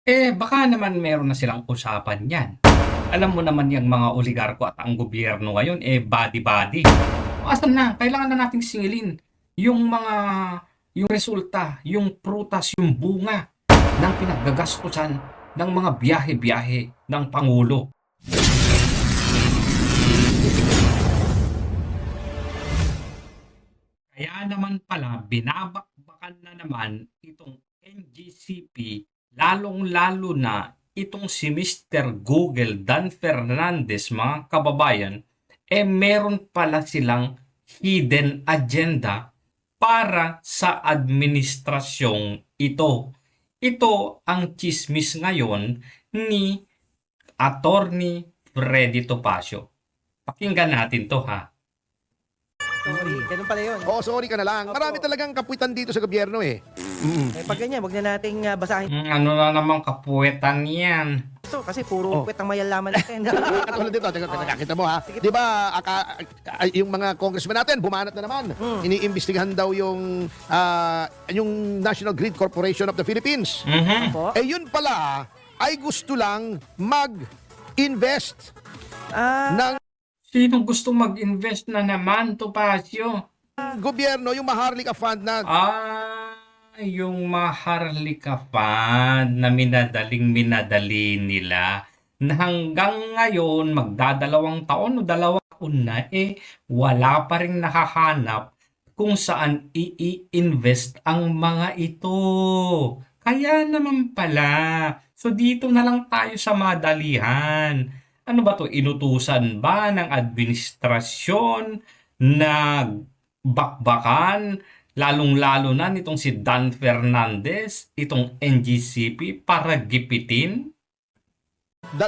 Baka naman meron na silang usapan yan. Alam mo naman yang mga oligarko at ang gobyerno ngayon, body-body. Asan na? Kailangan na nating singilin yung yung resulta, yung prutas, yung bunga ng pinaggagastusan ng mga biyahe-biyahe ng Pangulo. Kaya naman pala binabakbakan na naman itong NGCP, lalong-lalo na itong si Mr. Google Dan Fernandez, mga kababayan, meron pala silang hidden agenda para sa administrasyong ito. Ito ang chismis ngayon ni Attorney Freddy Topacio. Pakinggan natin to, ha. Sorry, ganun pala yun. Oo, sorry ka na lang. Marami talagang kapuitan dito sa gobyerno eh. Pag ganyan, wag na nating basahin Ano na namang kapuwetan yan? ito kasi puro kwet ang mayalaman natin. Katulad dito, kita mo ha. Di ba, yung mga congressman natin, bumanat na naman. Iniimbestigahan daw yung National Grid Corporation of the Philippines. Po? Yun pala, ay gusto lang mag-invest Ah, ng Sinong gusto mag-invest na naman, Topacio? gobyerno, yung Maharlika Fund na Yung Maharlika Fund na minadali nila na hanggang ngayon, magdadalawang taon o dalawang taon na, wala pa rin nakahanap kung saan i-invest ang mga ito. Kaya naman pala. So dito na lang tayo sa madalihan. Ano ba to? Inutusan ba ng administrasyon na bakbakan, lalong-lalo na nitong si Dan Fernandez, itong NGCP, para gipitin?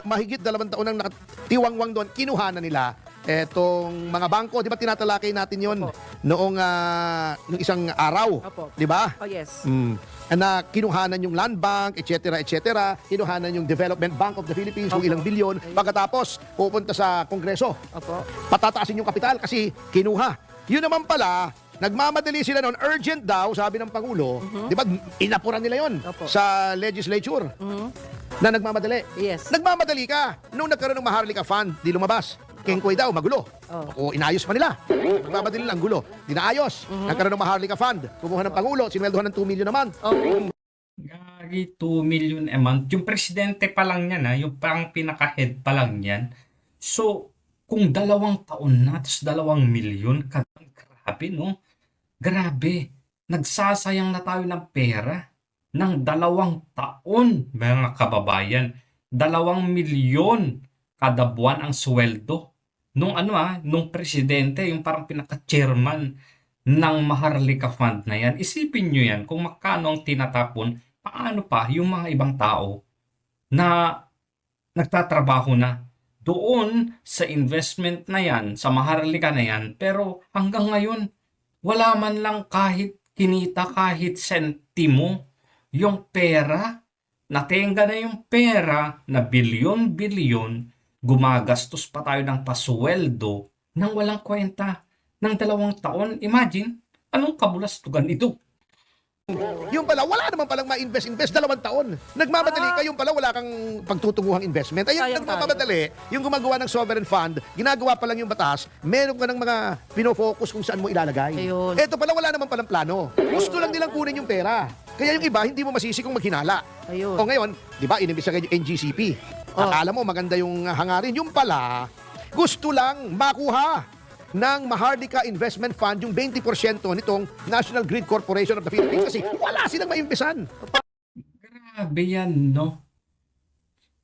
mahigit 2 taon nang nakatiwangwang doon, kinuha na nila etong mga bangko. Di ba tinatalakay natin yon noong isang araw? Opo. Di ba? Oh yes. Na kinuhanan yung Land Bank, etc. Kinuhanan yung Development Bank of the Philippines, kung ilang bilyon. Pagkatapos, pupunta sa Kongreso. Opo. Patataasin yung kapital kasi kinuha. Yun naman pala, nagmamadali sila noon, urgent daw, sabi ng Pangulo. Di ba, inapuran nila yon Opo. sa legislature na nagmamadali. Yes. Nagmamadali ka. Nung nagkaroon ng Maharlika Fund, di lumabas. Kengkoy daw, magulo. O inayos pa nila. Nagmamadali lang, gulo. Di naayos. Nagkaroon ng Maharlika Fund. Kumuha ng Pangulo, sinweldohan ng 2 million naman. Gagi, 2 million a month. Yung presidente pa lang yan, yung pang pinaka-head pa lang yan. So, kung 2 taon na, tapos 2 milyon, grabe, no? Grabe. Nagsasayang na tayo ng pera ng 2 taon, mga kababayan. 2 milyon kada buwan ang sweldo. Nung presidente, yung parang pinaka-chairman ng Maharlika Fund na yan. Isipin nyo yan, kung magkano ang tinatapon, paano pa yung mga ibang tao na nagtatrabaho na doon sa investment na yan, sa Maharlika na yan, pero hanggang ngayon, wala man lang kahit kinita, kahit sentimo, yung pera, natenga na yung pera na bilyon-bilyon, gumagastos pa tayo ng pasweldo nang walang kwenta ng 2 taon. Imagine, anong kabulastugan ito? Yung pala, wala naman palang ma-invest 2 taon. Nagmamadali ka, yung pala wala kang pagtutunguhang investment. Ayun, Sayang nagmamadali, yung gumagawa ng sovereign fund, ginagawa pa lang yung batas, meron ka ng mga pinofocus kung saan mo ilalagay. Ayun. Eto pala, wala naman palang plano. Gusto lang nilang kunin yung pera. Kaya yung iba, hindi mo masisi kung maghinala. Ayun. O ngayon, di ba, inimbestigan yung NGCP. Akala mo maganda yung hangarin. Yung pala, gusto lang makuha ng Maharlika Investment Fund yung 20% nitong National Grid Corporation of the Philippines kasi wala silang maimbesan. Grabe yan, no?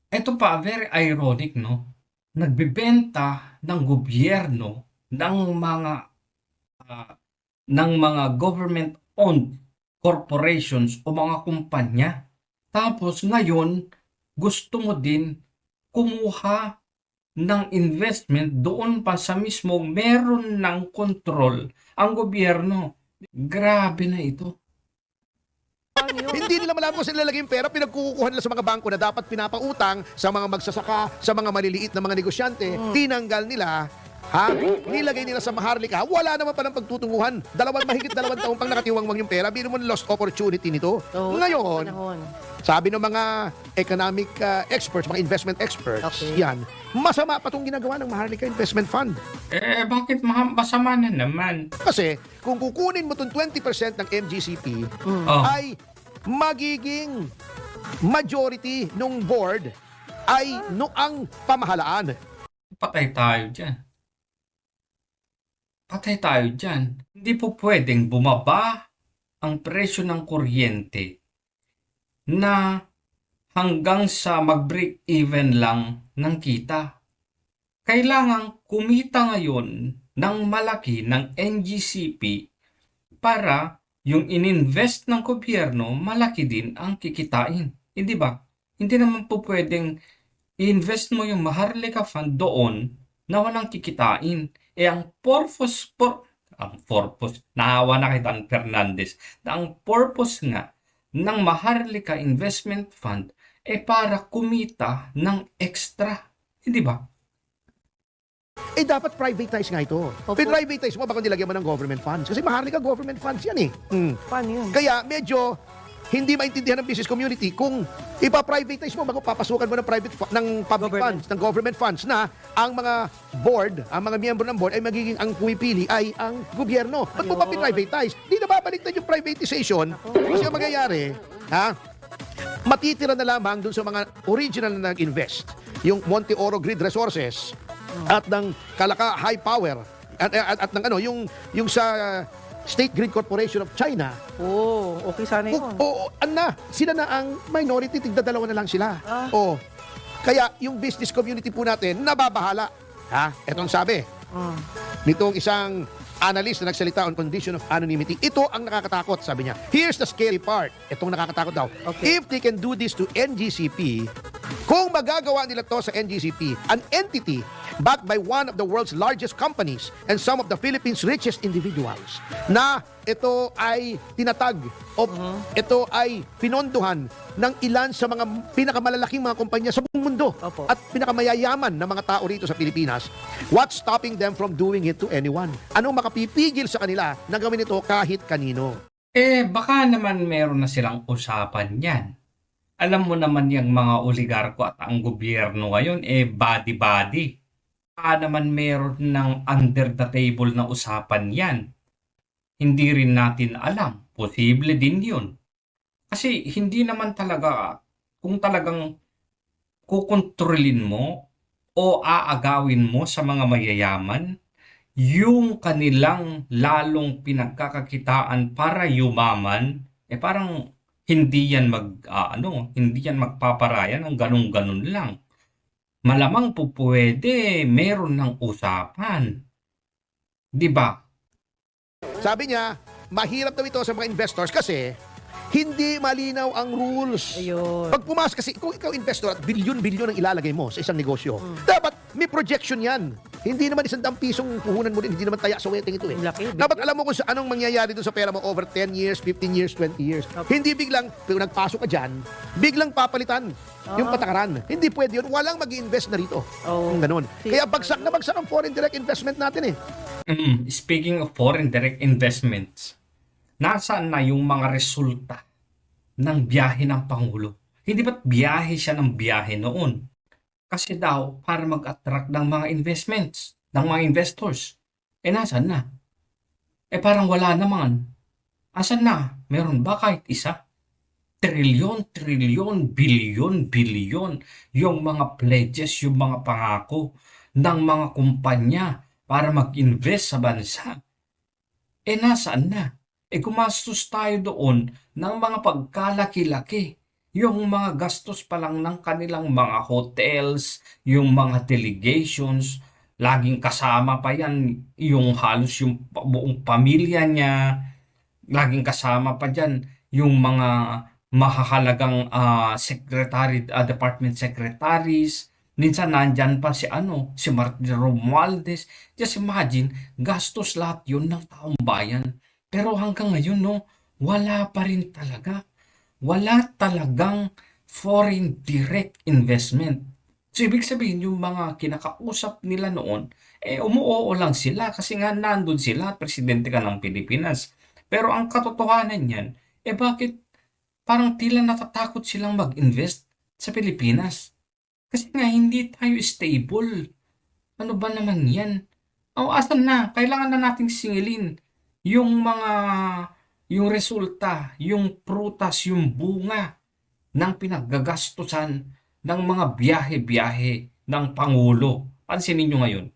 Ito pa, very ironic, no? Nagbebenta ng gobyerno ng mga government-owned corporations o mga kumpanya. Tapos ngayon, gusto mo din kumuha ng investment doon pa sa mismo meron ng control ang gobyerno. Grabe na ito. Hindi nila malaman kung saan nilalagay yung pera, pinagkukuha nila sa mga bangko na dapat pinapautang sa mga magsasaka, sa mga maliliit na mga negosyante, tinanggal nila. Nilagay nila sa Maharlika, wala naman pa ng pagtutunguhan. Mahigit 2 taong pang nakatiwangwang yung pera, bino mo lost opportunity nito. Oo, Ngayon, panahon. sabi ng mga economic experts, mga investment experts, Okay. yan, masama pa itong ginagawa ng Maharlika Investment Fund. Bakit masama na naman? Kasi kung kukunin mo itong 20% ng MGCP, Oh, ay magiging majority nung board ay noang pamahalaan. patay tayo dyan. Patay tayo dyan. Hindi po pwedeng bumaba ang presyo ng kuryente na hanggang sa mag-break even lang ng kita. Kailangan kumita ngayon ng malaki ng NGCP para yung ininvest ng gobyerno, malaki din ang kikitain. Hindi ba? Hindi naman po pwedeng i-invest mo yung Maharlika Fund doon na walang kikitain. Ang purpose, nahawa na kay Dan Fernandez, na ang purpose nga ng Maharlika Investment Fund para kumita ng extra. Hindi ba? Dapat privatize nga ito. Opo. Privatize mo baka nilagyan mo ng government funds. Kasi Maharlika government funds yan eh. Paano yun? Kaya medyo hindi maintindihan ng business community kung ipa-privatize mo bago papasukan mo ng public Government. funds, ng government funds na ang mga board, ang mga miyembro ng board ay magiging ang pumipili ay ang gobyerno. Ba't mo pa Ayun. pinrivatize? Di na babaliktad yung privatization. Kasi ang mangyayari, matitira na lamang dun sa mga original na nag-invest. Yung Monte Oro Grid Resources at ng Kalaka High Power at ng yung sa State Grid Corporation of China. Okay sana yun. Sila na ang minority, tigdadalawa na lang sila. Kaya yung business community po natin nababahala. Etong sabi nitong isang analyst na nagsalita on condition of anonymity, ito ang nakakatakot, sabi niya. Here's the scary part. Itong nakakatakot daw. Okay. If they can do this to NGCP, kung magagawa nila to sa NGCP, an entity backed by one of the world's largest companies and some of the Philippines' richest individuals, na ito ay tinatag o ito ay pinondohan ng ilan sa mga pinakamalalaking mga kumpanya sa buong mundo Opo. at pinakamayayaman na mga tao rito sa Pilipinas, what's stopping them from doing it to anyone? Anong makapipigil sa kanila na gawin ito kahit kanino? Baka naman meron na silang usapan yan. Alam mo naman yung mga oligarko at ang gobyerno ngayon, body-body. Baka naman meron ng under the table na usapan yan. Hindi rin natin alam. Posible din yun. Kasi hindi naman talaga, kung talagang kukontrolin mo o aagawin mo sa mga mayayaman, yung kanilang lalong pinagkakakitaan para yumaman, parang hindi yan hindi yan magpaparayan ng ganun-ganun lang. Malamang po pwede, meron ng usapan. Di ba? Sabi niya, mahirap daw ito sa mga investors kasi hindi malinaw ang rules. Ayun. Pag pumasok kasi, kung ikaw investor at bilyon-bilyon ang ilalagay mo sa isang negosyo, dapat may projection yan. Hindi naman 100 pisong puhunan mo din, hindi naman taya sa wedding ito eh. Laki. Dapat alam mo kung anong mangyayari doon sa pera mo over 10 years, 15 years, 20 years. Okay. Hindi biglang, kung nagpasok ka dyan, biglang papalitan yung patakaran. Hindi pwede yun. Walang mag-invest na rito. Ganun. Kaya bagsak na bagsak ang foreign direct investment natin eh. Speaking of foreign direct investments, nasaan na yung mga resulta ng biyahe ng Pangulo? Hindi ba't biyahe siya ng biyahe noon? Kasi daw, para mag-attract ng mga investments, ng mga investors. Nasaan na? Parang wala naman. Asan na? Meron ba kahit isa? Trilyon, bilyon, yung mga pledges, yung mga pangako ng mga kumpanya para mag-invest sa bansa. Nasaan na? Gumastos tayo doon ng mga pagkalaki-laki. Yung mga gastos pa lang ng kanilang mga hotels, yung mga delegations, laging kasama pa yan, yung halos yung buong pamilya niya, laging kasama pa dyan yung mga mahahalagang department secretaries. Minsan nandyan pa si Martin Romualdez. Just imagine, gastos lahat yun ng taong bayan. Pero hanggang ngayon, wala pa rin talaga. Wala talagang foreign direct investment. So, ibig sabihin, yung mga kinakausap nila noon, umuoo lang sila kasi nga nandun sila at presidente ka ng Pilipinas. Pero ang katotohanan niyan, bakit parang tila natatakot silang mag-invest sa Pilipinas. Kasi nga hindi tayo stable. Ano ba naman yan? O asan na? Kailangan na nating singilin yung yung resulta, yung prutas, yung bunga ng pinaggagastusan ng mga biyahe-biyahe ng Pangulo. Pansinin nyo ngayon,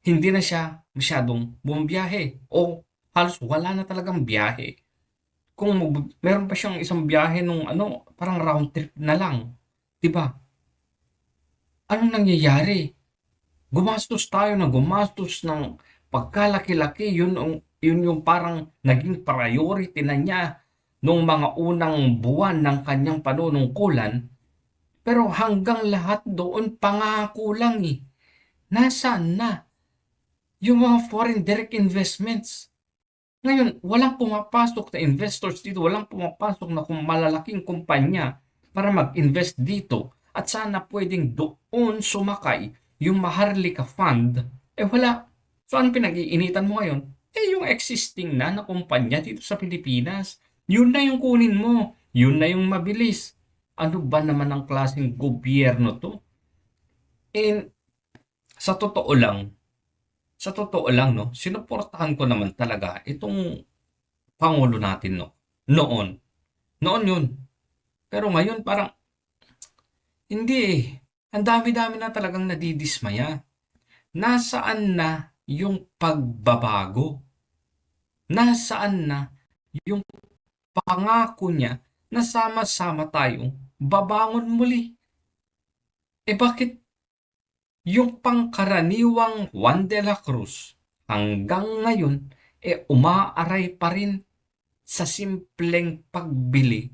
hindi na siya masyadong bumabiyahe o halos wala na talagang biyahe. Kung meron pa siyang isang biyahe nung parang round trip na lang. 'Di ba? Anong nangyayari? Gumastos tayo na gumastos ng pagkalaki-laki, yun yung parang naging priority na niya nung mga unang buwan ng kanyang panunungkulan. Pero hanggang lahat doon pangako lang eh. Nasaan na yung mga foreign direct investments? Ngayon, walang pumapasok na investors dito, walang pumapasok na malalaking kumpanya para mag-invest dito. At sana pwedeng doon sumakay yung Maharlika Fund. Wala. So, ano pinag-iinitan mo ngayon? Yung existing na kumpanya dito sa Pilipinas. Yun na yung kunin mo. Yun na yung mabilis. Ano ba naman ang klaseng gobyerno to? And sa totoo lang, no, sinuportahan ko naman talaga itong Pangulo natin, no. Noon. Noon yun. Pero ngayon parang, hindi eh. Ang dami-dami na talagang nadidismaya. Nasaan na yung pagbabago? Nasaan na yung pangako niya na sama-sama tayong babangon muli? Bakit yung pangkaraniwang Juan de la Cruz hanggang ngayon umaaray pa rin sa simpleng pagbili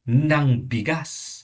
ng bigas?